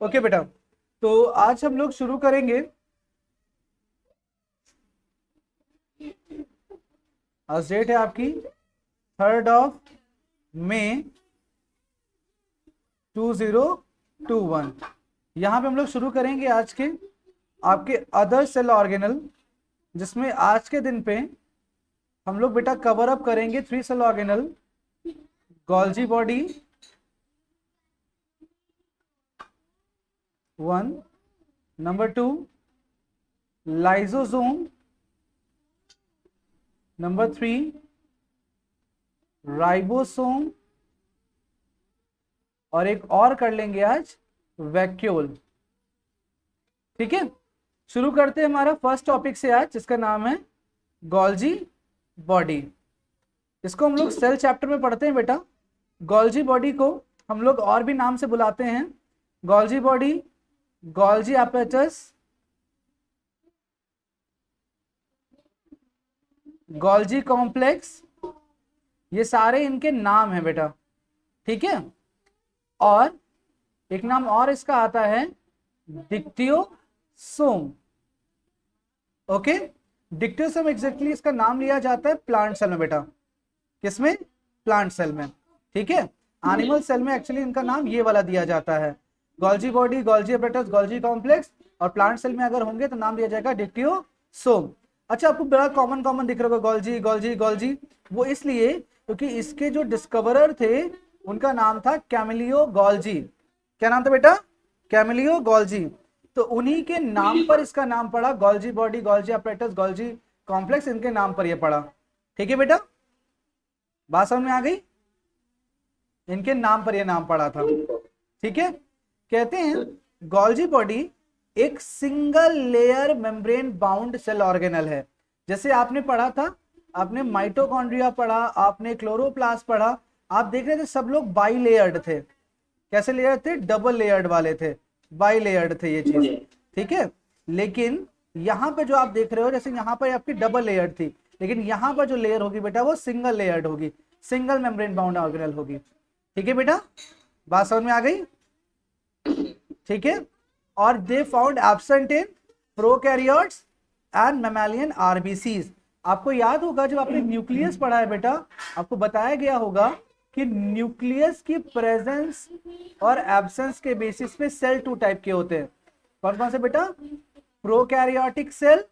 Okay बेटा, तो आज हम लोग शुरू करेंगे। आज डेट है आपकी 3 मई 2021। यहाँ पे हम लोग शुरू करेंगे आज के आपके अदर सेल ऑर्गेनल, जिसमें आज के दिन पे हम लोग बेटा कवर अप करेंगे 3 cell organelle, Golgi body 1, number 2 lysosome, number 3 ribosome, और एक और कर लेंगे आज वैक्यूल। ठीक है, शुरू करते हैं हमारा फर्स्ट टॉपिक से आज, जिसका नाम है गोल्जी बॉडी। इसको हम लोग सेल चैप्टर में पढ़ते हैं बेटा। गोल्जी बॉडी को हम लोग और भी नाम से बुलाते हैं, Golgi body, Golgi apparatus, Golgi complex, ये सारे इनके नाम हैं बेटा। ठीक है, और एक नाम और इसका आता है डिक्टियोसोम। ओके, डिक्टियोसोम एग्जैक्टली इसका नाम लिया जाता है प्लांट सेल में बेटा। किसमें? प्लांट सेल में। ठीक है, एनिमल सेल में एक्चुअली इनका नाम ये वाला दिया जाता है, Golgi body, Golgi apparatus, Golgi complex, और प्लांट सेल में अगर होंगे तो नाम दिया जाएगा डिक्टियोसोम। अच्छा, आपको बड़ा कॉमन कॉमन दिख रहा होगा गोल्जी गोल्जी गोल्जी, वो इसलिए क्योंकि इसके जो डिस्कवरर थे उनका नाम था कैमिलियो गोल्जी। क्या नाम था बेटा? Camillo Golgi. तो उन्हीं के नाम पर इसका नाम पड़ा, Golgi body, Golgi apparatus, Golgi complex, इनके नाम पर यह पड़ा। ठीक है बेटा, बात समझ में आ गई? इनके नाम पर यह नाम पड़ा था। ठीक है, कहते हैं गोल्जी बॉडी एक single layer membrane bound cell organelle है। जैसे आपने पढ़ा था, आपने माइटोकॉन्ड्रिया पढ़ा, आपने क्लोरोप्लास्ट पढ़ा, आप देख रहे थे सब लोग बाई लेयर्ड थे। कैसे लेयर्ड थे? डबल लेयर्ड वाले थे, बाई लेयर्ड थे ये चीज। ठीक है, लेकिन यहाँ पे जो आप देख रहे हो, जैसे यहाँ पर आपकी डबल लेयर्ड थी, लेकिन यहाँ पर जो लेयर होगी बेटा वो सिंगल लेयर्ड होगी, सिंगल मेम्ब्रेन बाउंड ऑर्गेनल होगी। ठीक है बेटा, बात समझ में आ गई? ठीक है, और they found absent in prokaryotes and mammalian RBCs. आपको याद होगा जब आपने न्यूक्लियस पढ़ा है बेटा, आपको बताया गया होगा कि न्यूक्लियस की प्रेजेंस और एब्सेंस के बेसिस पे सेल 2 टाइप के होते हैं। कौन कौन से बेटा? Prokaryotic cell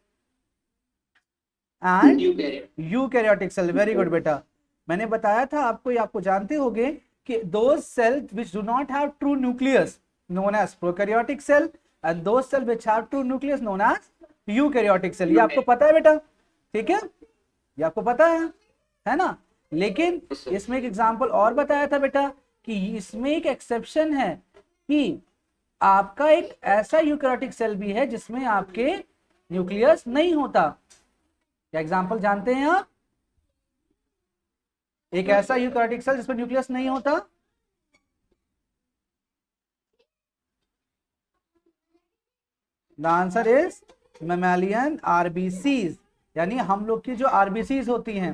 and eukaryotic cell. Very good बेटा, मैंने बताया था आपको, ये आपको जानते होंगे कि those cells which do not have true nucleus known as prokaryotic cell and those cells which have true nucleus known as eukaryotic cell। ये आपको पता है बेटा? ठीक है, ये आपको पता है ना? लेकिन इसमें एक एग्जांपल और बताया था बेटा कि इसमें एक एक्सेप्शन है कि आपका एक ऐसा यूकैरियोटिक सेल भी है जिसमें आपके न्यूक्लियस नहीं होता। क्या एग्जांपल जानते हैं आप? एक ऐसा यूकैरियोटिक सेल जिसमें न्यूक्लियस नहीं होता। The answer is mammalian RBCs. यानी हम लोग की जो आरबीसीज होती हैं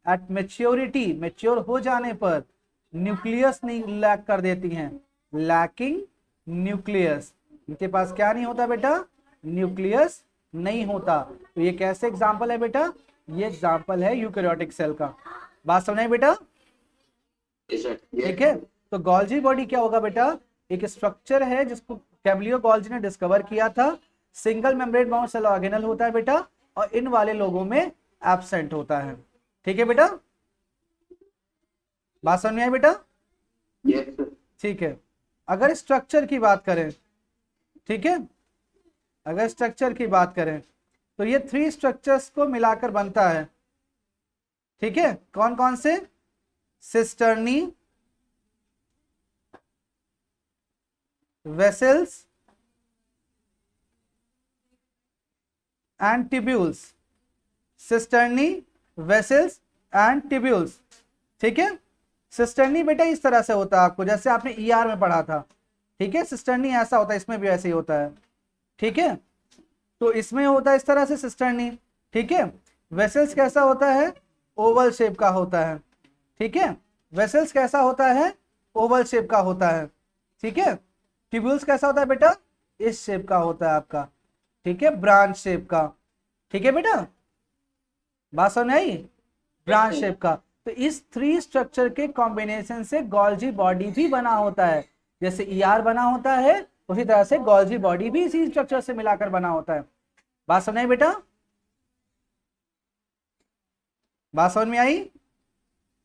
एट मेच्योरिटी, मेच्योर हो जाने पर न्यूक्लियस नहीं लैक कर देती हैं, लैकिंग न्यूक्लियस। इनके पास क्या नहीं होता बेटा? न्यूक्लियस नहीं होता। तो ये कैसे एग्जांपल है बेटा? ये एग्जांपल है यूकैरियोटिक सेल का। बात समझ आई बेटा? ठीक है, तो गोल्जी बॉडी क्या होगा बेटा? एक स्ट्रक्चर है जिसको कैमिलियो गोल्जी ने डिस्कवर किया था। Single membrane bound cell organelle होता है बेटा, और इन वाले लोगों में एब्सेंट होता है। ठीक है बेटा, बात समझ में आई बेटा? ठीक है, अगर स्ट्रक्चर की बात करें, ठीक है, अगर स्ट्रक्चर की बात करें तो ये 3 स्ट्रक्चर्स को मिलाकर बनता है। ठीक है, कौन कौन से? Cisternae, vessels and tubules. Cisternae, vessels and tubules. ठीक है, सिस्टर्नी बेटा इस तरह से होता है, आपको जैसे आपने ईआर में पढ़ा था। ठीक है, सिस्टर्नी ऐसा होता है, इसमें भी ऐसे ही होता है। ठीक है, तो इसमें होता है इस तरह से सिस्टर्नी। ठीक है, वेसल्स कैसा होता है? ओवल शेप का होता है। ठीक है, वेसल्स कैसा होता है? ओवल शेप का होता है। ठीक है, ट्यूब्यूल्स कैसा होता है बेटा, इस शेप का होता है आपका, ठीक है, ब्रांच शेप का, ठीक है बेटा, बात समझ आई, ब्रांच शेप का। तो इस 3 स्ट्रक्चर के कॉम्बिनेशन से गोल्जी बॉडी भी बना होता है, जैसे ईआर बना होता है उसी तरह से गोल्जी बॉडी भी इसी स्ट्रक्चर से मिलाकर बना होता है। बात समझ आई बेटा, बात समझ में आई?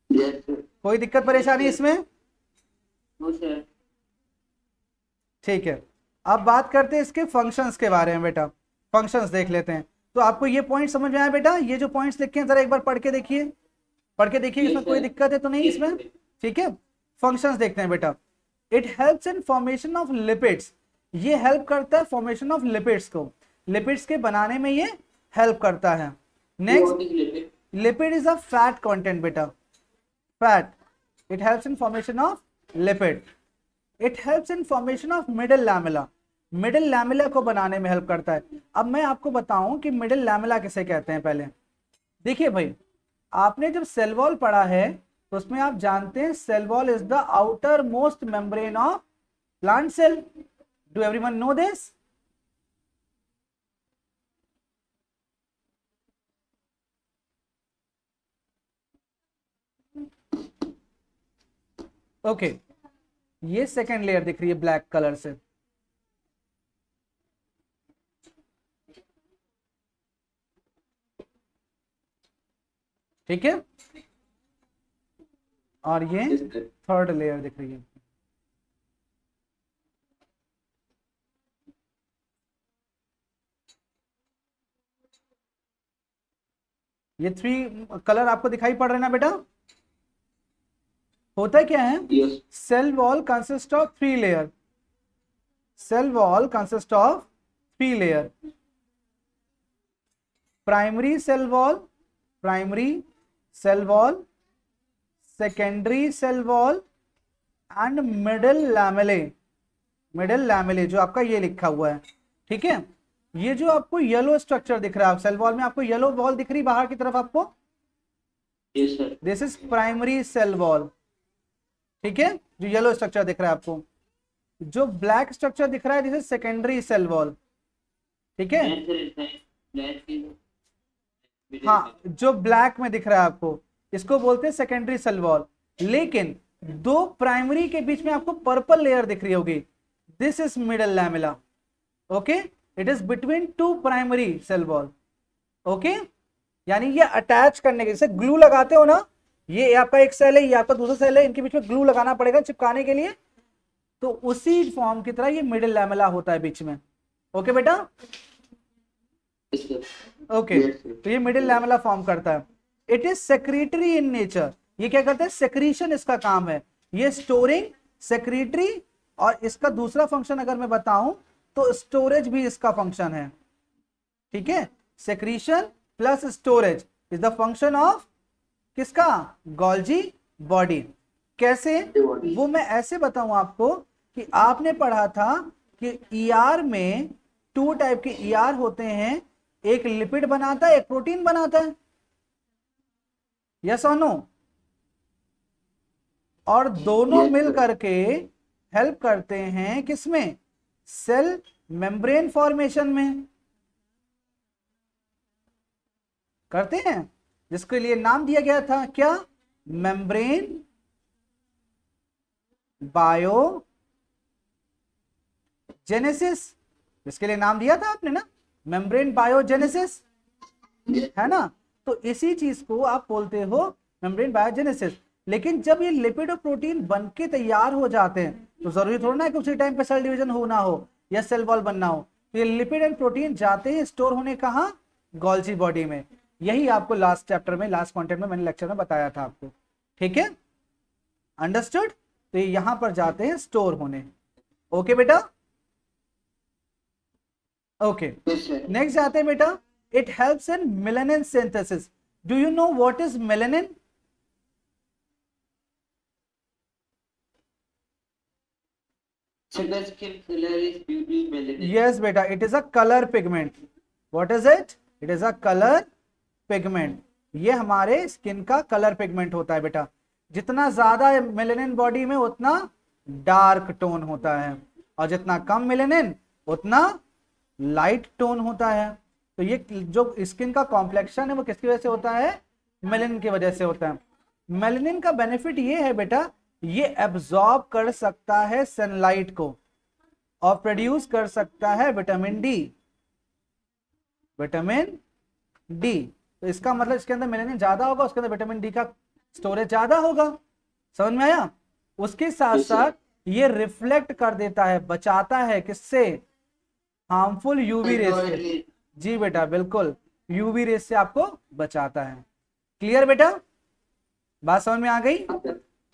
कोई दिक्कत परेशानी इसमें? ठीक है, अब बात करते हैं इसके फंक्शंस के बारे में बेटा, फंक्शंस देख लेते हैं। तो आपको ये पॉइंट समझ में आया बेटा, ये जो पॉइंट्स लिखे हैं जरा एक बार पढ़ के देखिए, पढ़ के देखिए, इसमें कोई दिक्कत है तो नहीं इसमें, ठीक है। फंक्शंस देखते हैं बेटा। It helps in formation of lipids, ये हेल्प करता है फॉर्मेशन ऑफ लिपिड्स को, लिपिड्स के बनाने में ये हेल्प करता है। Next, lipid is a fat content बेटा, fat, it helps in formation of lipid. It helps in formation of middle lamella, middle lamella को बनाने में हेल्प करता है। अब मैं आपको बताऊं कि मिडल लैमेला किसे कहते हैं। पहले देखिए भाई, आपने जब सेल वॉल पढ़ा है तो उसमें आप जानते हैं cell wall is the outermost membrane of plant cell. Do everyone know this? Okay, ये सेकेंड लेयर दिख रही है ब्लैक कलर से, ठीक है, और ये थर्ड लेयर दिख रही है। ये 3 कलर आपको दिखाई पड़ रहे हैं ना बेटा? होता क्या है, cell wall consist of 3 layer, cell wall consist of 3 layer, primary cell wall, primary cell wall, secondary cell wall and middle lamellae, middle lamellae जो आपका ये लिखा हुआ है, ठीक है। ये जो आपको येलो स्ट्रक्चर दिख रहा है सेल वॉल में, आपको येलो वॉल दिख रही है बाहर की तरफ आपको, this is primary cell wall, ठीक है, जो येलो स्ट्रक्चर दिख रहा है आपको। जो ब्लैक स्ट्रक्चर दिख रहा है this is secondary cell wall, ठीक है। हाँ, जो ब्लैक में दिख रहा है आपको इसको बोलते हैं सेकेंडरी सेल वॉल। लेकिन 2 प्राइमरी के बीच में आपको पर्पल लेयर दिख रही होगी, this is middle lamella, okay, it is between 2 primary cell wall, okay. यानी ये अटैच करने के, जैसे ग्लू लगाते हो ना, ये आपका एक सेल है, ये आपका दूसरा सेल है, इनके बीच में ग्लू लगाना पड़ेगा चिपकाने के लिए, तो उसी फॉर्म की तरह ये मिडल लैमेला होता है बीच में, ओके बेटा, ओके। तो ये मिडिल लैमेला फॉर्म करता है। It is secretary in nature, ये क्या करता है, सेक्रीशन इसका काम है, ये स्टोरिंग, सेक्रेटरी, और इसका दूसरा फंक्शन अगर मैं बताऊं तो स्टोरेज भी इसका फंक्शन है, ठीक है। Secretion plus storage is the function of किसका, गोल्जी बॉडी। कैसे, वो मैं ऐसे बताऊं आपको कि आपने पढ़ा था कि ईआर में 2 टाइप के ईआर होते हैं, एक लिपिड बनाता है, एक प्रोटीन बनाता है, यस और नो, और दोनों मिल करके हेल्प करते हैं किसमें, सेल मेम्ब्रेन फॉर्मेशन में करते हैं, जिसके लिए नाम दिया गया था क्या, मेम्ब्रेन बायो जेनेसिस, जिसके लिए नाम दिया था आपने ना, मेम्ब्रेन बायोजेनेसिस, है ना। तो इसी चीज को आप बोलते हो मेम्ब्रेन बायोजेनेसिस। लेकिन जब ये लिपिड और प्रोटीन बन के तैयार हो जाते हैं तो जरूरी थोड़ा ना कि उसी टाइम पे सेल डिवीजन होना हो या सेल वॉल बनना हो, तो ये लिपिड एंड प्रोटीन जाते हैं स्टोर होने कहाँ, गोल्जी बॉडी में। यही आपको लास्ट चैप्टर में, लास्ट कंटेंट में मैंने लेक्चर में बताया था आपको, ठीक है, अंडरस्टूड। तो ये यहां पर जाते हैं स्टोर होने, ओके बेटा, ओके। नेक्स्ट जाते हैं बेटा, it helps in melanin synthesis. Do you know what is melanin? Yes बेटा, it is a color pigment. What is it? It is a color pigment. ये हमारे स्किन का कलर पिगमेंट होता है बेटा। जितना ज्यादा मेलानिन बॉडी में उतना डार्क टोन होता है, और जितना कम मेलेनिन उतना लाइट टोन होता है। तो ये जो स्किन का कॉम्प्लेक्शन है वो किसकी वजह से होता है? मेलेनिन की वजह से होता है। मेलेनिन का बेनिफिट ये है बेटा, ये एब्जॉर्ब कर सकता है सनलाइट को और प्रोड्यूस कर सकता है विटामिन डी। विटामिन डी, तो इसका मतलब इसके अंदर मेलेनिन ज्यादा होगा, उसके अंदर विटामिन डी का स्टोरेज ज्यादा होगा। समझ में आया? उसके साथ साथ ये रिफ्लेक्ट कर देता है, बचाता है किससे? हार्मफुल यूवी रेस से। जी बेटा बिल्कुल, यूवी रेस से आपको बचाता है। क्लियर बेटा? बात समझ में आ गई?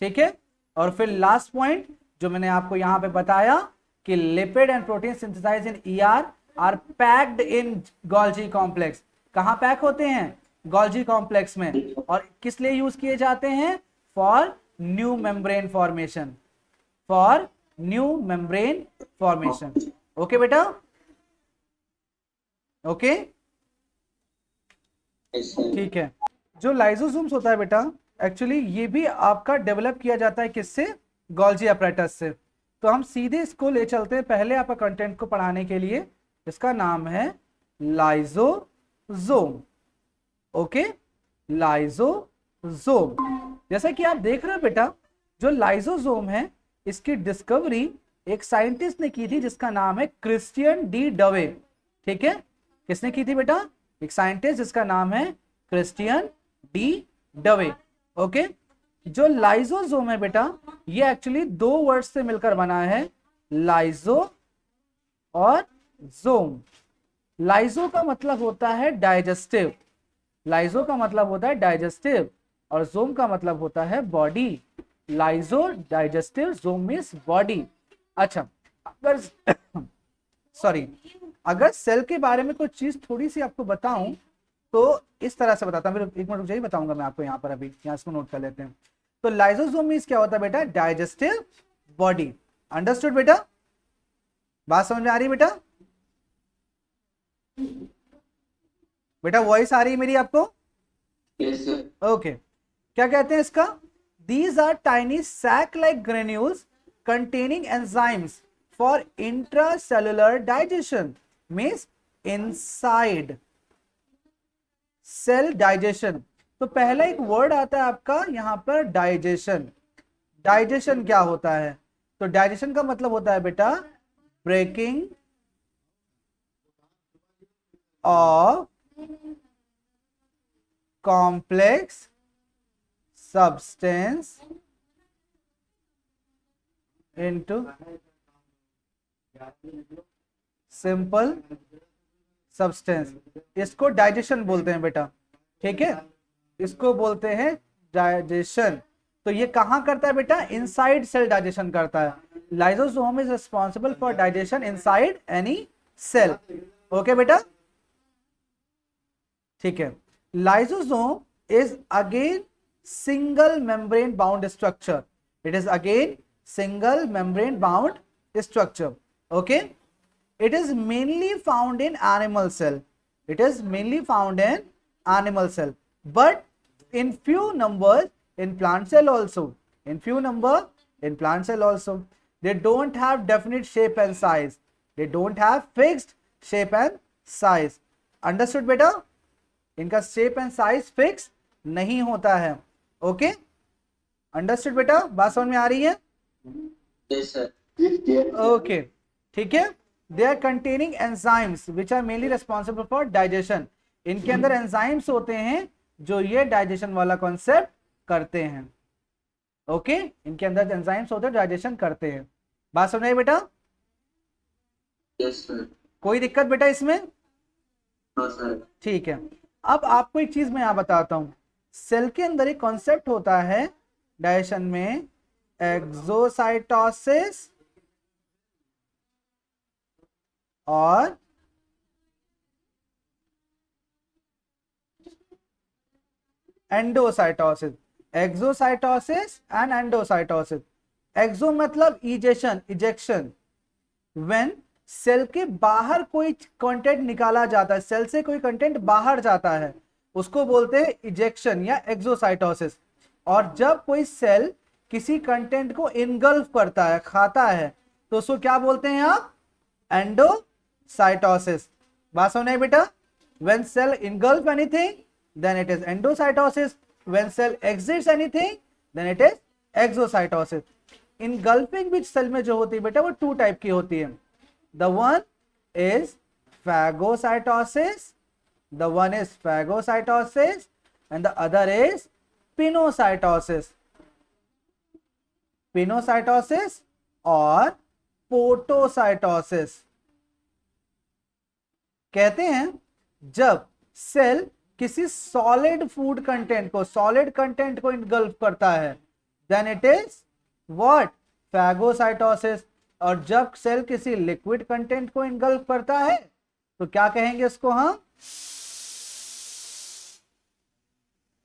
ठीक है। और फिर लास्ट पॉइंट जो मैंने आपको यहां पे बताया कि lipid and protein synthesize in ER are packed in Golgi complex. कहां पैक होते हैं? गोल्जी कॉम्प्लेक्स में। और किस लिए यूज किए जाते हैं? For new membrane formation. For new membrane formation. Okay बेटा? ओके ठीक है। जो लाइसोसोम्स होता है बेटा, एक्चुअली ये भी आपका डेवलप किया जाता है किससे? गोल्जी अपैरेटस से। तो हम सीधे इसको ले चलते हैं पहले आपका कंटेंट को पढ़ाने के लिए। इसका नाम है लाइसोसोम। Okay, lysosome. जैसा कि आप देख रहे हो बेटा, जो लाइसोसोम है इसकी डिस्कवरी एक साइंटिस्ट ने की थी जिसका नाम है क्रिश्चियन डी डवे। ठीक है, किसने की थी बेटा? एक साइंटिस्ट जिसका नाम है क्रिश्चियन डी डवे। ओके, जो लाइसोसोम है बेटा, ये एक्चुअली दो वर्ड से मिलकर बना है, लाइसो और जोम। लाइसो का मतलब होता है डाइजेस्टिव, लाइसो का मतलब होता है डाइजेस्टिव, और जोम का मतलब होता है बॉडी। लाइसो डाइजेस्टिव, जोम मींस बॉडी। अच्छा, अगर सॉरी, अगर सेल के बारे में कोई चीज थोड़ी सी आपको बताऊं तो इस तरह से बताता हूं। एक मिनट रुक जाइए, बताऊंगा मैं आपको। यहाँ पर अभी यहाँ इसको नोट कर लेते हैं। तो लाइसोसोम मींस क्या होता है बेटा? Digestive body. अंडरस्टूड बेटा? बात समझ में आ रही है बेटा? बेटा वॉइस आ रही है मेरी आपको? Yes sir. ओके, क्या कहते हैं इसका? These are tiny sac like granules containing enzymes for intracellular digestion, means inside cell digestion। तो पहला एक वर्ड आता है आपका यहां पर डाइजेशन। डाइजेशन क्या होता है? तो डाइजेशन का मतलब होता है बेटा breaking of complex substance into simple substance. इसको डाइजेशन बोलते हैं बेटा। ठीक है, इसको बोलते हैं डाइजेशन। तो ये कहां करता है बेटा? इनसाइड सेल डाइजेशन करता है। Lysosome is responsible for digestion inside any cell. Okay बेटा? ठीक है। Lysosome is again single membrane bound structure. It is again single membrane bound structure. Okay, it is mainly found in animal cell. It is mainly found in animal cell, but in few numbers in plant cell also. In few number in plant cell also. They don't have definite shape and size. They don't have fixed shape and size. Understood बेटा? इनका shape and size fixed नहीं होता है। Okay? Understood बेटा? बात समझ में आ रही है? Yes sir. ओके, ठीक है। They are containing enzymes which are mainly responsible for digestion. इनके अंदर एंजाइम्स होते हैं जो ये डाइजेशन वाला कॉन्सेप्ट करते हैं। ओके, इनके अंदर एंजाइम्स होते हैं डाइजेशन करते हैं। बात समझ आई बेटा? Yes sir. कोई दिक्कत बेटा इसमें? हाँ सर। ठीक है। अब आपको एक चीज मैं यहाँ बताता हूँ। सेल के अंदर एक कॉन्सेप्ट होता है डाइजेशन में, एक्सोसाइटोसिस और endocytosis. Exocytosis and endocytosis. Exo मतलब इजेशन, इजेक्शन। व्हेन सेल के बाहर कोई कंटेंट निकाला जाता है, सेल से कोई कंटेंट बाहर जाता है, उसको बोलते हैं इजेक्शन या एक्सोसाइटोसिस। और जब कोई सेल किसी कंटेंट को इनगल्फ करता है, खाता है, तो उसको क्या बोलते हैं आप, एंडोसाइटोसिस। बात समझ आई बेटा? When cell engulf anything then it is endocytosis, when cell exits anything then it is exocytosis. Engulfing which cell में जो होती है बेटा वो टू टाइप की होती है। The one is phagocytosis, the one is phagocytosis and the other is pinocytosis, pinocytosis और पोटोसाइटोसिस। कहते हैं जब सेल किसी सॉलिड फूड कंटेंट को, सॉलिड कंटेंट को इनगल्फ करता है then it is what, phagocytosis. और जब सेल किसी लिक्विड कंटेंट को इनगल्फ करता है तो क्या कहेंगे इसको हम,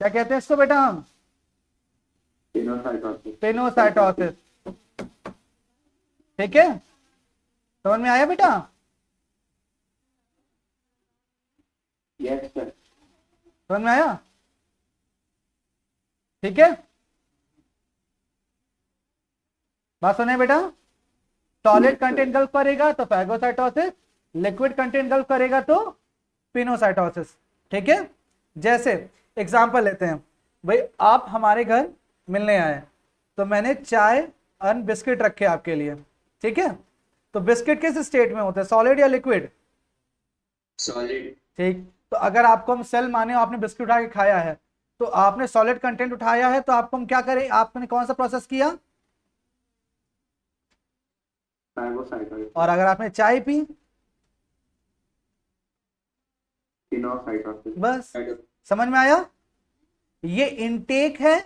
क्या कहते हैं इसको बेटा हम, पिनोसाइटोसिस। ठीक है, समझ में आया बेटा? Yes sir. समझ में आया? ठीक है, बात सुने बेटा? सॉलिड कंटेंट गल्फ करेगा तो फैगोसाइटोसिस, लिक्विड कंटेंट गल्फ करेगा तो पिनोसाइटोसिस। ठीक है, जैसे एग्जांपल लेते हैं, भाई आप हमारे घर मिलने आए तो मैंने चाय और बिस्किट रखे आपके लिए। ठीक है, तो बिस्किट किस स्टेट में होते हैं, सॉलिड या लिक्विड? सॉलिड। ठीक, तो अगर आपको हम सेल माने आपने बिस्किट उठा के खाया है तो आपने सॉलिड कंटेंट उठाया है, तो आपको हम क्या करें, आपने कौन सा प्रोसेस किया? फैगोसाइटोसिस। और अगर आपने चाय पी, पिनोसाइटोसिस। बस। समझ में आया? ये इनटेक है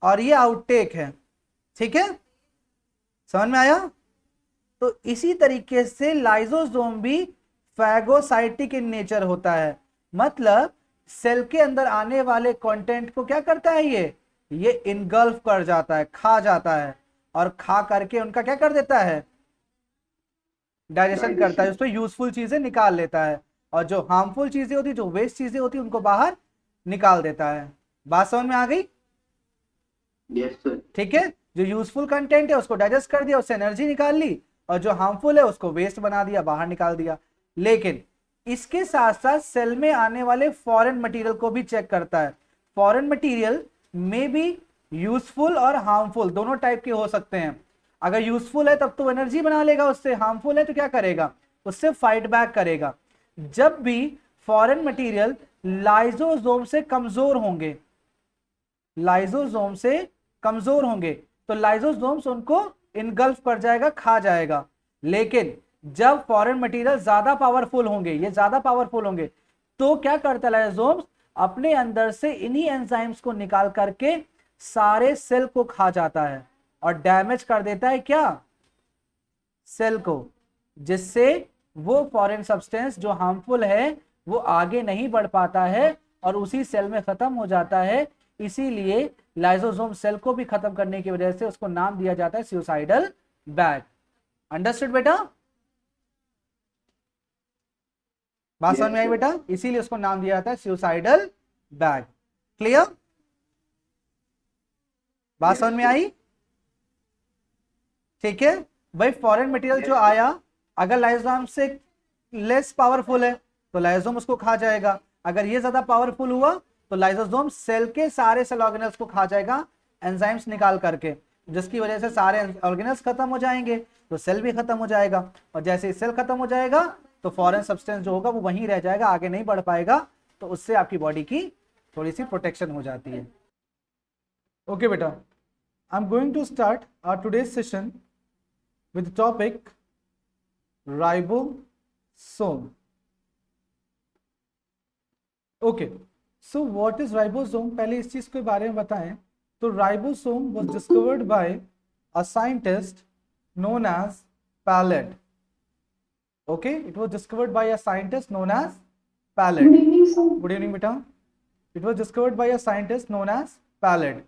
और ये आउटटेक है। ठीक है, समझ में आया? तो इसी तरीके से लाइसोसोम भी फैगोसाइटिक इन नेचर होता है, मतलब सेल के अंदर आने वाले कंटेंट को क्या करता है, ये इनगल्फ कर जाता है, खा जाता है, और खा करके उनका क्या कर देता है, डाइजेशन करता है, उसमें यूजफुल चीजें निकाल लेता है, और जो हार्मफुल चीजें होती, जो वेस्ट चीजें होती, उनको बाहर निकाल देता है। बात समझ में आ गई? Yes sir. ठीक है, जो यूजफुल कंटेंट है उसको डाइजेस्ट कर दिया, उससे एनर्जी निकाल ली, और जो हार्मफुल है उसको वेस्ट बना दिया, बाहर निकाल दिया। लेकिन इसके साथ साथ सेल में आने वाले फॉरेन मटेरियल को भी चेक करता है। फॉरेन मटेरियल में भी यूजफुल और हार्मफुल दोनों टाइप के हो सकते हैं। अगर यूजफुल है तब तो एनर्जी बना लेगा उससे, हार्मफुल है तो क्या करेगा, उससे फाइट बैक करेगा। जब भी फॉरेन मटेरियल लाइसोसोम से कमजोर होंगे, लाइसोसोम से कमजोर होंगे, तो लाइसोसोम्स उनको इनगल्फ कर जाएगा, खा जाएगा। लेकिन जब फॉरेन मटेरियल ज्यादा पावरफुल होंगे, ये ज्यादा पावरफुल होंगे, तो क्या करता है लाइसोसोम्स, अपने अंदर से इन्हीं एंजाइम्स को निकाल करके सारे सेल को खा जाता है और डैमेज कर देता है क्या, सेल को, जिससे वो फॉरेन सब्सटेंस जो हार्मफुल है वो आगे नहीं बढ़ पाता है और उसी सेल में खत्म हो जाता है। इसीलिए लाइसोसोम सेल को भी खत्म करने की वजह से उसको नाम दिया जाता है सुसाइडल बैग। अंडरस्टूड बेटा? बात समझ में आई बेटा? इसीलिए उसको नाम दिया जाता है सुसाइडल बैग। क्लियर? बात समझ में आई? ठीक है भाई, फॉरेन मटेरियल जो आया अगर लाइसोसोम से लेस पावरफुल है तो लाइसोसोम उसको खा जाएगा, अगर ये ज्यादा पावरफुल हुआ तो लाइसोसोम सेल के सारे सेल ऑर्गेनल्स को खा जाएगा एंजाइम्स निकाल करके, जिसकी वजह से सारे ऑर्गेनल्स खत्म हो जाएंगे तो सेल भी खत्म हो जाएगा, और जैसे ही सेल खत्म हो जाएगा तो फॉरेन सब्सटेंस जो होगा वो वहीं रह जाएगा, आगे नहीं बढ़ पाएगा, तो उससे आपकी बॉडी की थोड़ी सी प्रोटेक्शन हो जाती है। ओके बेटा, I am going to start our today's session with the topic ribosome. Okay, so what is ribosome? पहले इस चीज के बारे में बताएं। तो ribosome was discovered by a scientist known as Palade. Okay, it was discovered by a scientist known as Palade. Good evening, sir. Good evening बेटा। It was discovered by a scientist known as Palade.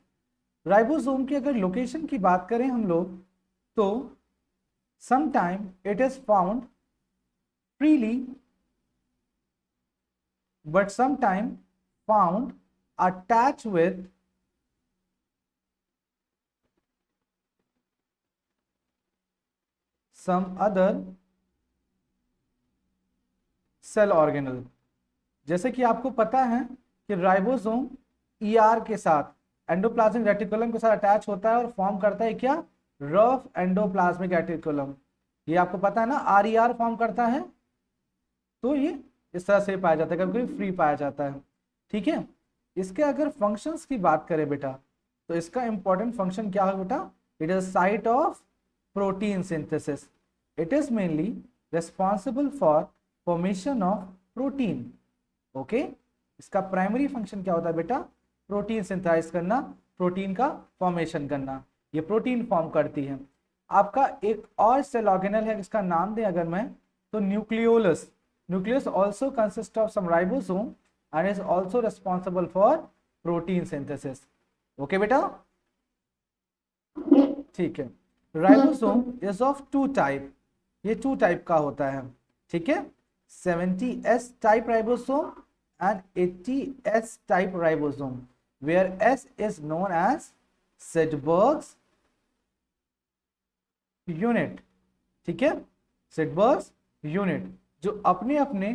Ribosome की अगर location की बात करें हम लोग तो sometime it is found freely but sometime found attached with some other cell organelle। जैसे कि आपको पता है कि राइबोसोम ईआर के साथ एंडोप्लाज्मिक रेटिकुलम के साथ अटैच होता है और फॉर्म करता है क्या, रफ एंडोप्लाज्मिक रेटिकुलम। ये आपको पता है ना, आर फॉर्म करता है, तो ये इस तरह से पाया जाता है, कभी कभी फ्री पाया जाता है। ठीक है, इसके अगर फंक्शंस की बात करें बेटा, तो इसका इंपॉर्टेंट फंक्शन क्या है बेटा, it is site of protein synthesis. It is mainly responsible for formation of protein. Okay, इसका प्राइमरी फंक्शन क्या होता है बेटा, प्रोटीन सिंथेसाइज करना, प्रोटीन का फॉर्मेशन करना, ये प्रोटीन फॉर्म करती है। आपका एक और सेल ऑर्गेनल है, जिसका नाम दें अगर मैं, तो nucleolus. Nucleus also consist of some ribosome and is also responsible for protein synthesis. Okay बेटा, ठीक है। राइबोसोम इज ऑफ 2 टाइप, ये 2 टाइप का होता है। ठीक है, 70S type ribosome and 80S type ribosome, where S is known as Sedberg's unit। ठीक है, Sedberg's unit जो अपने अपने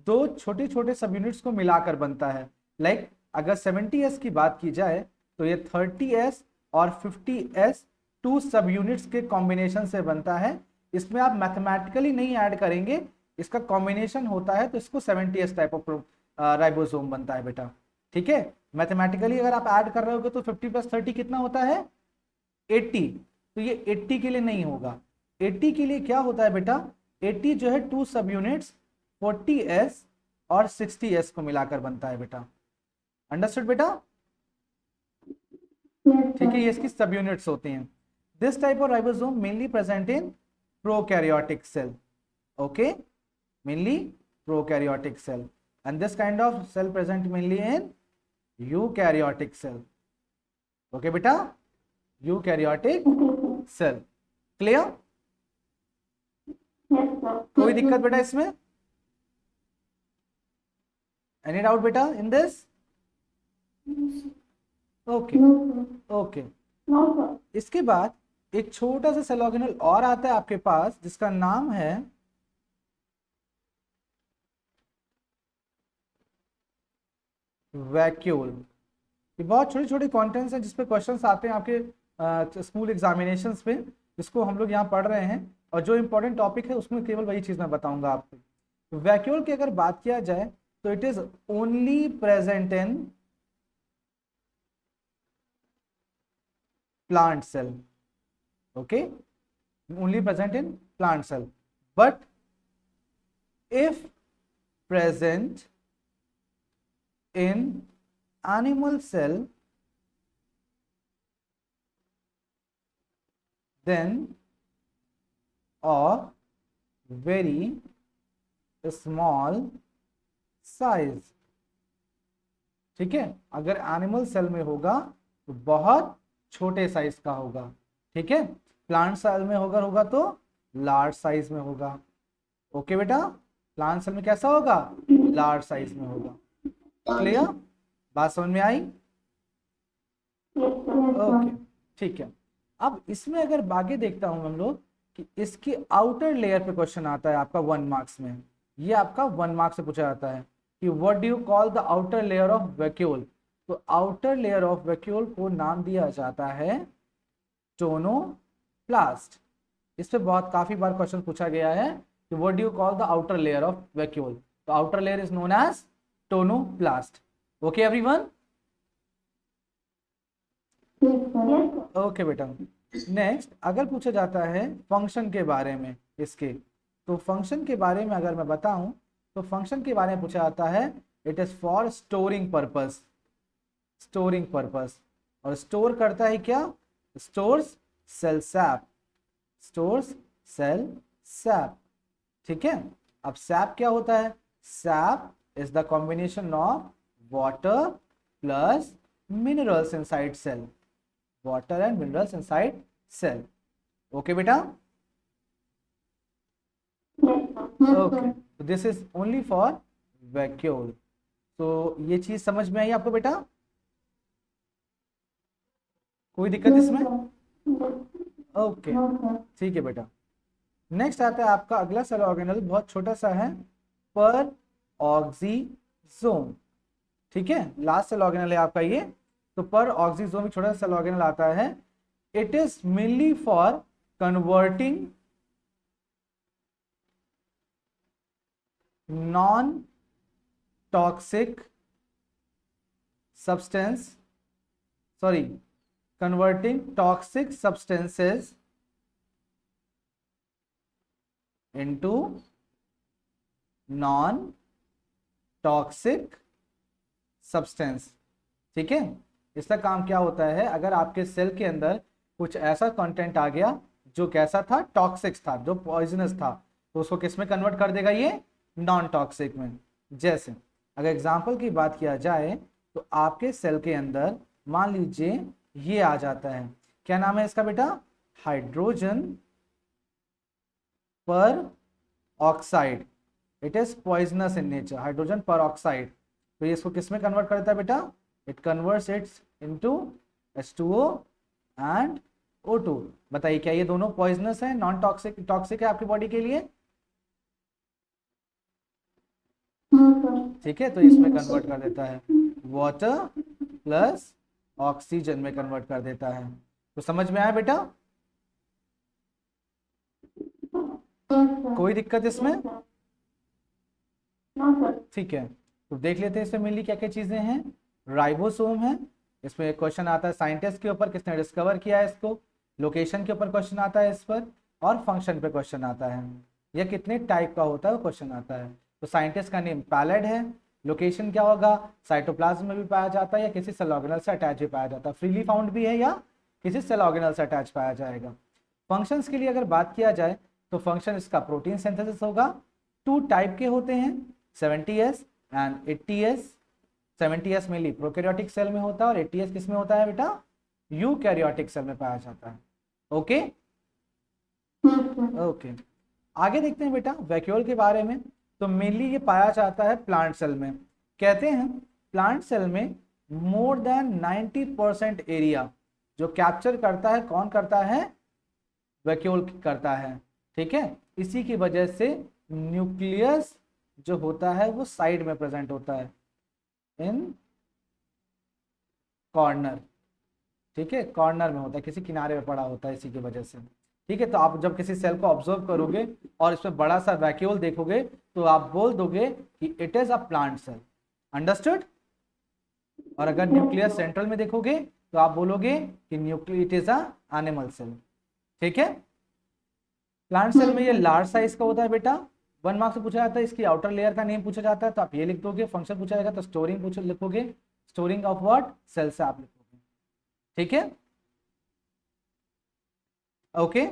2 छोटे छोटे सब यूनिट्स को मिलाकर बनता है। लाइक अगर 70S की बात की जाए तो ये 30S और 50S 2 सब यूनिट्स के कॉम्बिनेशन से बनता है। इसमें आप मैथमेटिकली नहीं ऐड करेंगे, इसका कॉम्बिनेशन होता है, तो इसको 70S टाइप ऑफ राइबोसोम बनता है बेटा। ठीक है, मैथमेटिकली अगर आप ऐड कर रहे होगे तो 50 + 30 कितना होता है, 80। तो ये 80 के लिए नहीं होगा। 80 के लिए क्या होता है बेटा, 80 जो है 2 सब यूनिट्स 40S और 60S को मिलाकर बनता है बेटा। अंडरस्टूड बेटा? ठीक है, ये इसकी सब यूनिट्स होती हैं। This type of ribosome mainly present in prokaryotic cell. Okay, mainly prokaryotic cell, and this kind of cell present mainly in eukaryotic cell। okay beta, eukaryotic cell। clear? Yes, sir. कोई दिक्कत बेटा इसमें? any doubt बेटा in this? okay No, sir. okay। No, sir. इसके बाद एक छोटा सा सेल ऑर्गेनल और आता है आपके पास, जिसका नाम है वैक्यूल। ये बहुत छोटे छोटे कॉन्टेंट्स हैं जिसपे क्वेश्चंस आते हैं आपके स्कूल एग्जामिनेशंस पे, जिसको हम लोग यहाँ पढ़ रहे हैं, और जो इंपॉर्टेंट टॉपिक है उसमें केवल वही चीज़ मैं बताऊंगा आपको। वैक्यूल की अगर बात किया जाए तो it is only present in plant cell. Okay, only present in plant cell, but if present in animal cell, then of very small size। ठीक है, अगर एनिमल सेल में होगा तो बहुत छोटे साइज का होगा। ठीक है, प्लांट सेल में होगा तो लार्ज साइज में होगा। ओके बेटा, प्लांट सेल में कैसा होगा, लार्ज साइज में होगा। क्लियर, बात समझ में आई? Yes, sir. ओके, ठीक है। अब इसमें अगर आगे देखता हूं हम लोग कि इसकी आउटर लेयर पे क्वेश्चन आता है आपका 1 मार्क्स में। ये आपका 1 मार्क्स से पूछा जाता है कि what do you call the outer layer of vacuole. तो आउटर लेयर ऑफ वैक्यूल को नाम दिया जाता है टोनोप्लास्ट। इस पे बहुत काफी बार क्वेश्चन पूछा गया है कि what do you call the outer layer of vacuole. तो outer layer is known as tonoplast. Okay everyone? Yes, sir. Okay बेटा, नेक्स्ट अगर पूछा जाता है फंक्शन के बारे में इसके, तो फंक्शन के बारे में अगर मैं बताऊं तो फंक्शन के बारे में पूछा जाता है it is for storing purpose. Storing purpose, और स्टोर करता है क्या, stores cell sap. Stores cell sap. ठीक है, अब सैप क्या होता है, sap is the combination of water plus minerals inside cell। water and minerals inside cell। okay beta? Yes, sir. okay, so this is only for vacuole। तो ये चीज समझ में आई आपको बेटा? कोई दिक्कत इसमें? ओके, ठीक है बेटा। नेक्स्ट आता है आपका अगला सेल ऑर्गेनल, बहुत छोटा सा है, पर ऑक्सीजोम। ठीक है, लास्ट सेल ऑर्गेनल है आपका ये। तो पर ऑक्सीजोम एक छोटा सा सेल ऑर्गेनल आता है। It is mainly for converting non toxic substance, sorry, converting toxic substances into non toxic substance। ठीक है, इसका काम क्या होता है, अगर आपके सेल के अंदर कुछ ऐसा कंटेंट आ गया जो कैसा था, टॉक्सिक था, जो पॉइजनस था, तो उसको किस में कन्वर्ट कर देगा ये, नॉन टॉक्सिक में। जैसे अगर एग्जांपल की बात किया जाए तो आपके सेल के अंदर मान लीजिए ये आ जाता है, क्या नाम है इसका बेटा, हाइड्रोजन पर oxide. It is poisonous in nature, hydrogen पर ऑक्साइड। तो ये इसको किस में कन्वर्ट करता है बेटा, it converts it's into H2O and O2। बताइए क्या ये दोनों पॉइजनस है, नॉन टॉक्सिक, टॉक्सिक है आपकी बॉडी के लिए? ठीक है, तो इसमें कन्वर्ट कर देता है, वाटर प्लस ऑक्सीजन में कन्वर्ट कर देता है। तो समझ में आया बेटा, कोई दिक्कत इसमें? ठीक है, तो देख लेते हैं इसमें मेनली क्या क्या चीजें हैं। राइबोसोम है, इसमें क्वेश्चन आता है साइंटिस्ट के ऊपर, किसने डिस्कवर किया है इसको, लोकेशन के ऊपर क्वेश्चन आता है इस पर, और फंक्शन पे क्वेश्चन आता है, यह कितने टाइप का होता है वो क्वेश्चन आता है। तो साइंटिस्ट का नेम पैलेड है, लोकेशन क्या होगा, साइटोप्लाज्म में भी पाया जाता है या किसी सेल ऑर्गेनल से अटैच भी पाया जाता है, फ्रीली फाउंड भी है या किसी सेल ऑर्गेनल से अटैच पाया जाएगा। फंक्शंस के लिए अगर बात किया जाए तो फंक्शन इसका प्रोटीन सिंथेसिस होगा, 2 टाइप के होते हैं, 70S and 80S। 70S mainly prokaryotic cell में होता है और 80S किस में होता है बेटा, यूकैरियोटिक सेल में पाया जाता है। ओके ओके, आगे देखते हैं बेटा वैक्यूल के बारे में। तो मेनली ये पाया जाता है प्लांट सेल में। कहते हैं प्लांट सेल में मोर देन 90% एरिया जो कैप्चर करता है, कौन करता है, वैक्यूल करता है। ठीक है, इसी की वजह से न्यूक्लियस जो होता है वो साइड में प्रेजेंट होता है, इन कॉर्नर। ठीक है, कॉर्नर में होता है, किसी किनारे में पड़ा होता है, इसी की वजह से। ठीक है, तो आप जब किसी सेल को ऑब्जर्व करोगे और इसमें बड़ा सा वैक्यूल देखोगे तो आप बोल दोगे कि it is a plant cell. Understood? और अगर न्यूक्लियस सेंट्रल में देखोगे तो आप बोलोगे कि nucleus it is a animal cell. ठीक है, प्लांट सेल में ये लार्ज साइज का होता है बेटा। 1 मार्क्स से पूछा जाता है, इसकी आउटर लेयर का नेम पूछा जाता है तो आप ये लिख दोगे। फंक्शन पूछा जाएगा तो स्टोरिंग लिखोगे, स्टोरिंग ऑफ व्हाट, सेल से आप लिखोगे। ठीक है, ओके।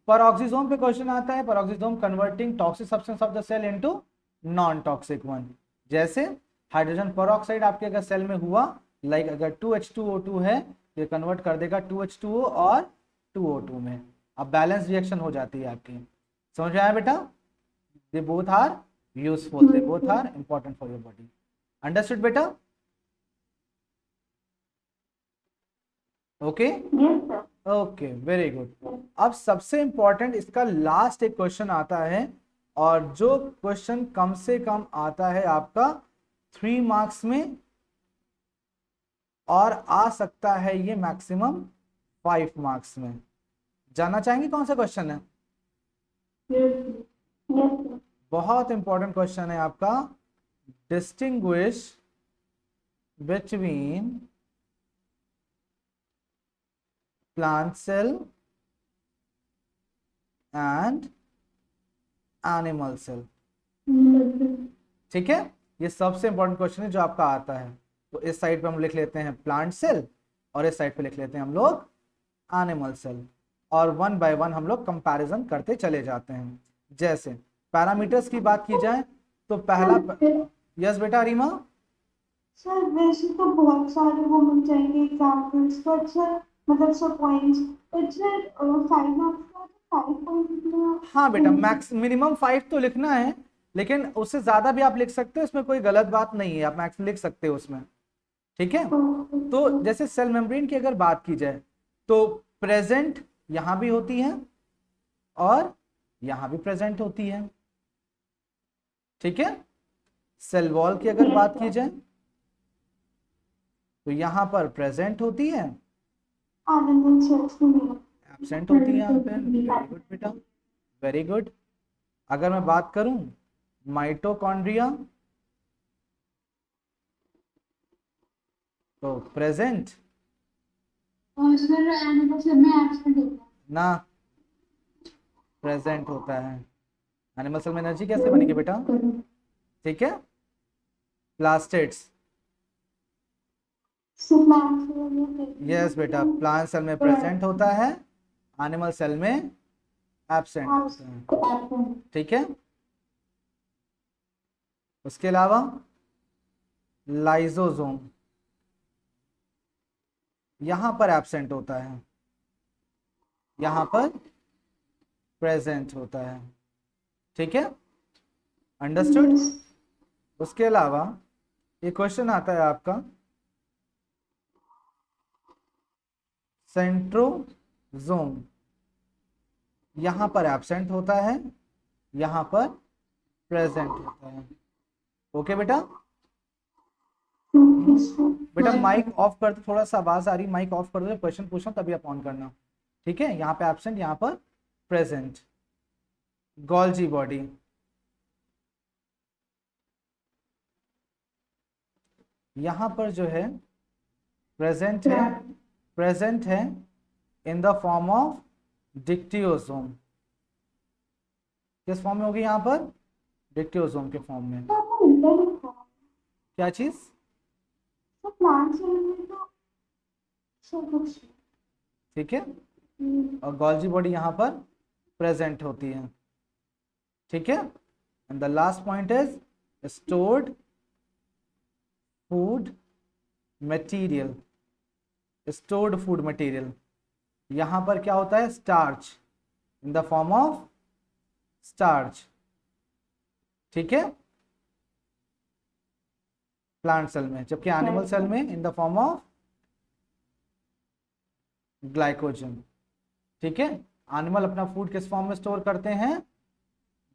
पेरोक्सिसोम पे क्वेश्चन आता है, peroxisome converting toxic substance of the cell into non toxic one. जैसे हाइड्रोजन पेरोक्साइड आपके अगर सेल में हुआ, लाइक अगर 2H2O2 है तो ये कन्वर्ट कर देगा 2H2O और 2O2 में। अब बैलेंस रिएक्शन हो जाती है आपकी। समझ में आया बेटा? They both are useful, they both are important for your body. Understood बेटा? Okay okay, very good. अब सबसे इंपॉर्टेंट इसका लास्ट एक क्वेश्चन आता है, और जो क्वेश्चन कम से कम आता है आपका 3 मार्क्स में, और आ सकता है ये मैक्सिमम 5 मार्क्स में। जानना चाहेंगे कौन सा क्वेश्चन है? बहुत इंपॉर्टेंट क्वेश्चन है आपका। Distinguish between plant cell and animal cell. ठीक है, ये सबसे इंपॉर्टेंट क्वेश्चन है जो आपका आता है। तो इस साइड पे हम लिख लेते हैं प्लांट सेल और इस साइड पे लिख लेते हैं हम लोग एनिमल सेल, और 1 बाय 1 हम लोग कंपैरिजन करते चले जाते हैं। जैसे पैरामीटर्स की बात की जाए तो पहला, यस बेटा रीमा। सर वैसे तो बहुत सारे वो मिल जाएंगे एग्जांपल्स, बट सर मतलब सब पॉइंट्स, बट सर 5 मार्क्स का 5 पॉइंट लिखना। हाँ बेटा, मैक्स मिनिमम 5 तो लिखना है, लेकिन उससे ज्यादा भी आप लिख सकते हो, इसमें कोई गलत बात नहीं है, आप मैक्स लिख सकते हो उसमें। ठीक है, तो जैसे सेल मेम्ब्रेन की अगर बात की जाए तो प्रेजेंट यहां भी होती है और यहां भी प्रेजेंट होती है। ठीक है, सेल वॉल की अगर बात की जाए तो यहां पर प्रेजेंट होती है, एनिमल सेल्स में एब्सेंट होती है यहाँ पे। वेरी गुड बेटा, वेरी गुड। अगर मैं बात करूं माइटोकॉन्ड्रिया, तो प्रेजेंट सर एनिमल सेल में एब्सेंट होता है। ना प्रेजेंट होता है। एनिमल सेल में एनर्जी कैसे बनेगी बेटा? ठीक है, प्लास्टिड्स। यस बेटा, प्लांट सेल में प्रेजेंट होता है, एनिमल सेल में एब्सेंट होता है। ठीक है, उसके अलावा लाइसोसोम यहां पर एब्सेंट होता है, यहां पर प्रेजेंट होता है। ठीक है, अंडरस्टूड। उसके अलावा ये क्वेश्चन आता है आपका, सेंट्रोजोम यहां पर एब्सेंट होता है, यहां पर प्रेजेंट होता है। ओके बेटा, बेटा माइक ऑफ कर दो, थोड़ा सा आवाज आ रही, माइक ऑफ कर दो, क्वेश्चन पूछना तभी आप ऑन करना। ठीक है, यहाँ पे एब्सेंट, यहाँ पर प्रेजेंट। गोल्जी बॉडी, यहाँ पर जो है प्रेजेंट है, प्रेजेंट है in the form of dictyosome. किस फॉर्म में होगी यहाँ पर? डिक्टियोसोम के फॉर्म में। क्या चीज? ठीक है, और गोल्जी बॉडी यहाँ पर प्रेजेंट होती है। ठीक है, and the last point is stored food material. Stored food material यहां पर क्या होता है? Starch, in the form of starch. ठीक है, प्लांट सेल में, जबकि एनिमल सेल में in the form of glycogen. ठीक है, एनिमल अपना फूड किस फॉर्म में स्टोर करते हैं?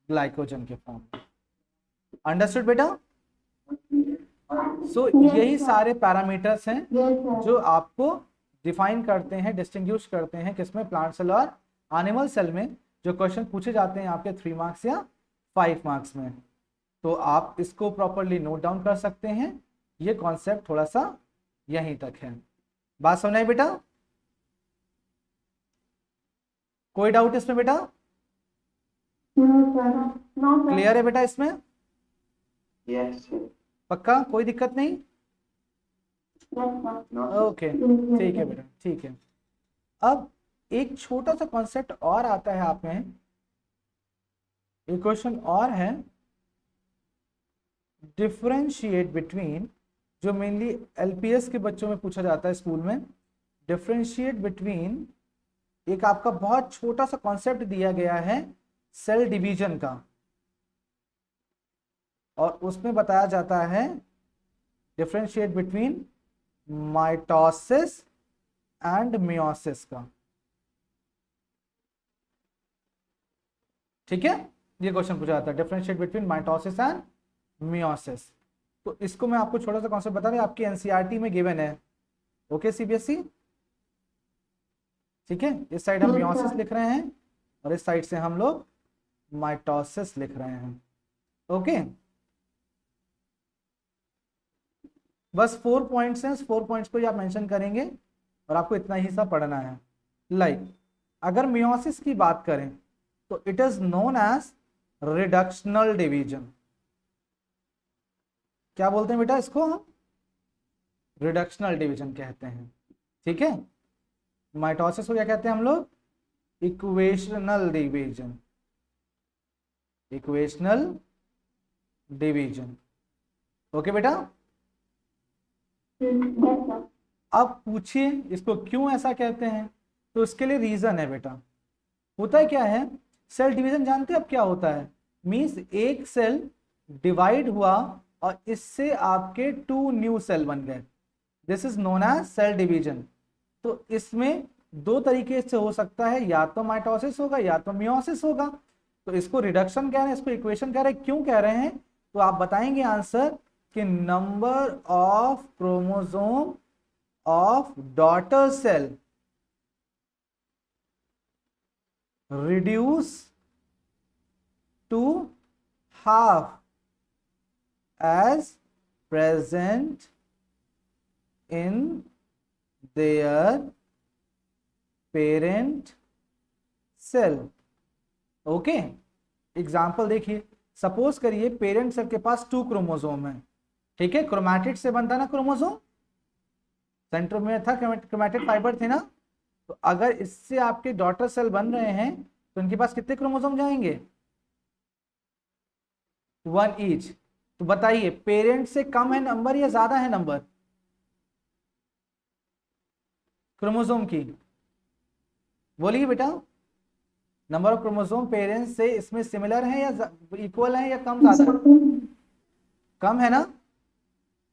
ग्लाइकोजन के फॉर्म में। अंडरस्टूड बेटा? सो यही सारे पैरामीटर्स हैं जो आपको डिफाइन करते हैं, डिस्टिंग्विश करते हैं किसमें? प्लांट सेल और एनिमल सेल में, जो क्वेश्चन पूछे जाते हैं आपके 3 मार्क्स या 5 मार्क्स में। तो आप इसको प्रॉपरली नोट डाउन कर सकते हैं। ये कॉन्सेप्ट थोड़ा सा यहीं तक है। बात समझ आई बेटा? कोई डाउट इसमें बेटा? क्लियर है बेटा इसमें? Yes sir. पक्का, कोई दिक्कत नहीं? नो ओके, ठीक है बेटा, ठीक है। अब एक छोटा सा कॉन्सेप्ट और आता है आप में, एक क्वेश्चन और है, डिफरेंशिएट बिटवीन, जो मेनली एलपीएस के बच्चों में पूछा जाता है स्कूल में। डिफरेंशिएट बिटवीन, एक आपका बहुत छोटा सा कॉन्सेप्ट दिया गया है सेल डिवीजन का, और उसमें बताया जाता है differentiate between mitosis and meiosis का। ठीक है, ये क्वेश्चन पूछा जाता है, differentiate between mitosis and meiosis. तो इसको मैं आपको छोटा सा कॉन्सेप्ट बता रहा हूं, आपकी एनसीईआरटी में गिवन है। ओके सीबीएसई, ठीक है, इस साइड हम मियोसिस लिख रहे हैं और इस साइड से हम लोग माइटोसिस लिख रहे हैं। ओके, बस 4 पॉइंट्स हैं, 4 पॉइंट्स को ही आप मेंशन करेंगे और आपको इतना ही सा पढ़ना है। लाइक अगर मियोसिस की बात करें तो it is known as reductional division. क्या बोलते हैं बेटा इसको? हम रिडक्शनल डिवीजन कहते हैं। ठीक है, माइटोसिस को क्या कहते हैं हम लोग? Equational division, equational division. Okay बेटा, अब पूछिए इसको क्यों ऐसा कहते हैं? तो इसके लिए रीजन है बेटा। होता है क्या है, सेल डिवीजन जानते हैं अब क्या होता है? मींस एक सेल डिवाइड हुआ और इससे आपके 2 न्यू सेल बन गए। This is known as cell division. तो इसमें 2 तरीके से हो सकता है, या तो माइटोसिस होगा या तो मियोसिस होगा। तो इसको रिडक्शन कह रहे हैं, इसको इक्वेशन कह रहे हैं, क्यों कह रहे हैं? तो आप बताएंगे आंसर कि number of chromosome of daughter cell reduce to half as present in their parent cell. Okay, example देखिए, सपोज करिए पेरेंट सेल के पास 2 क्रोमोसोम है, ठीक है, क्रोमैटिड से बनता ना क्रोमोसोम, सेंटर में था क्रोमैटिड फाइबर थे ना, तो अगर इससे आपके डॉटर सेल बन रहे हैं तो इनके पास कितने क्रोमोसोम जाएंगे? 1 ईच। तो बताइए पेरेंट से कम है नंबर या ज्यादा है नंबर क्रोमोसोम की? बोलिए बेटा, नंबर ऑफ क्रोमोसोम पेरेंट्स से इसमें सिमिलर है या इक्वल है या कम ज्यादा है? कम है ना,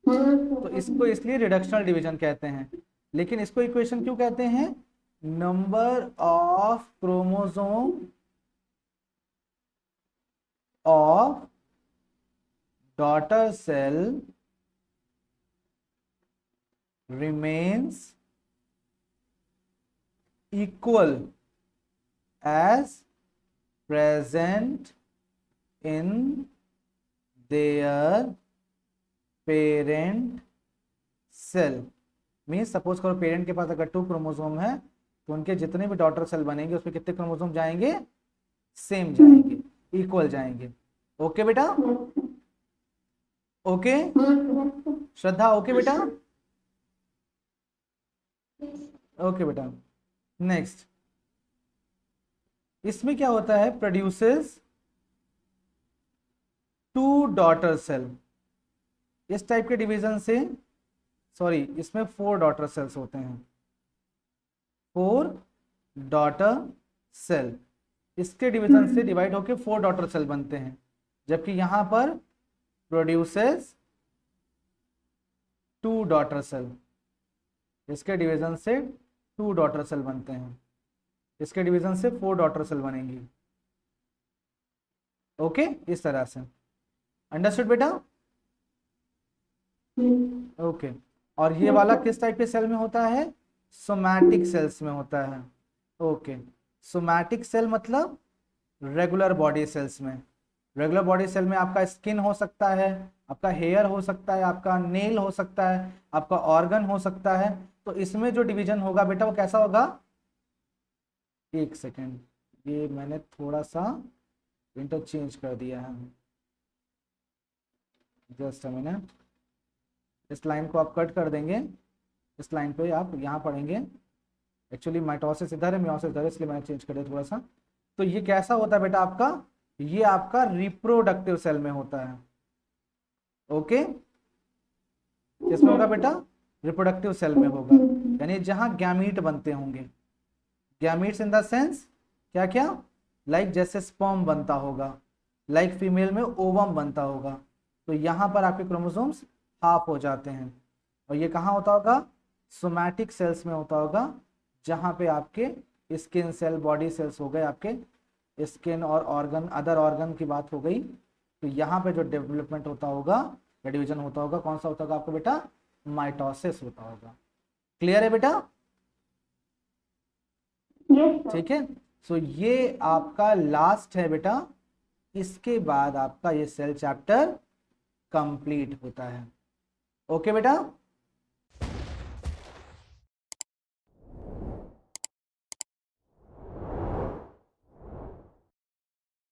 तो इसको इसलिए रिडक्शनल डिवीजन कहते हैं। लेकिन इसको इक्वेशन क्यों कहते हैं? Number of chromosome of daughter cell remains equal as present in their parent cell। Means suppose करो पेरेंट के पास अगर 2 क्रोमोसोम है तो उनके जितने भी डॉटर सेल बनेंगे उसमें कितने क्रोमोसोम जाएंगे? सेम जाएंगे, इक्वल जाएंगे। ओके बेटा, ओके श्रद्धा, ओके बेटा, ओके बेटा। नेक्स्ट, इसमें क्या होता है? Produces 2 daughter cell. इस टाइप के डिवीजन से, सॉरी, इसमें 4 डॉटर सेल्स होते हैं, 4 डॉटर सेल। इसके डिवीजन से डिवाइड होकर 4 डॉटर सेल बनते हैं, जबकि यहां पर प्रोड्यूसेस 2 डॉटर सेल। इसके डिवीजन से 2 डॉटर सेल बनते हैं, इसके डिवीजन से 4 डॉटर सेल बनेंगी। ओके, इस तरह से। अंडरस्टूड बेटा? ओके। और ये वाला किस टाइप के सेल में होता है? सोमैटिक सेल्स में होता है। ओके, सोमैटिक सेल मतलब रेगुलर बॉडी सेल्स में। रेगुलर बॉडी सेल में आपका स्किन हो सकता है, आपका हेयर हो सकता है, आपका नेल हो सकता है, आपका ऑर्गन हो सकता है। तो इसमें जो डिवीजन होगा बेटा वो कैसा होगा? एक सेकेंड, ये मैंने थोड़ा सा इंटरचेंज कर दिया है, जस्ट अ मिनट। इस लाइन को आप कट कर देंगे, इस लाइन पे आप यहाँ पढ़ेंगे। एक्चुअली माइटोसिस इधर है, मियोसिस इधर है, इसलिए मैंने चेंज कर दिया थोड़ा सा। तो ये कैसा होता है बेटा आपका? ये आपका रिप्रोडक्टिव सेल में होता है। ओके, किसमें होगा बेटा? रिप्रोडक्टिव सेल में होगा, यानी जहां गैमीट बनते होंगे। गैमीट्स इन द सेंस क्या क्या? लाइक जैसे स्पर्म बनता होगा, लाइक फीमेल में ओवम बनता होगा। तो यहाँ पर आपके क्रोमोसोम्स हाफ हो जाते हैं। और ये कहाँ होता होगा? सोमैटिक सेल्स में होता होगा, जहाँ पे आपके स्किन सेल, बॉडी सेल्स हो गए, आपके स्किन और ऑर्गन, अदर ऑर्गन की बात हो गई। तो यहाँ पे जो डेवलपमेंट होता होगा या डिवीजन होता होगा, कौन सा होता होगा आपको बेटा? माइटोसिस होता होगा। क्लियर है बेटा? ठीक है। सो ये आपका लास्ट है बेटा, इसके बाद आपका ये सेल चैप्टर कंप्लीट होता है। ओके बेटा?